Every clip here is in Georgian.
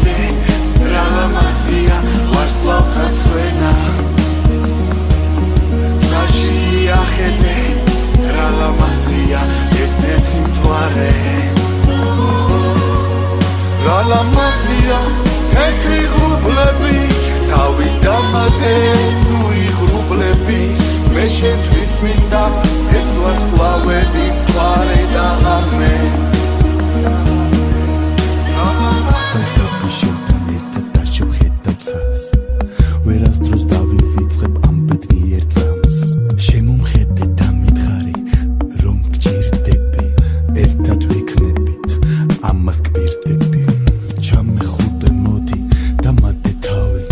ახედე რა ლამაზია ვარსკვლავთა წვენა წაში ახედე რა ლამაზია ეს თეთრი მთვარე რა ლამაზია თეთრი ღრუბლები თავი დამადე ნუი ღრუბლები მე შენთვის მინდა ეს ვარსკვლავები მთვარე და ღამე ვერასდროს დავივიწყებ ამ ბედნიერ წამს შემომხედე და მითხარი რომ გჭირდები ერთად ვიქნებით ამას გპირდები ჩამეხუტე მოდი და მატე თავი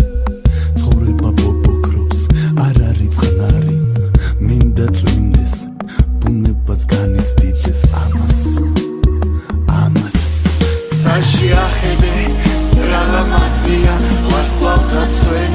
ცხოვრება ბობოქრობს არ არის წყნარი მინდა წვიმდეს ბუნებაც განიცდიდეს ამას წაში ახედე რა ლამაზია ვარსკვლავთა წვენა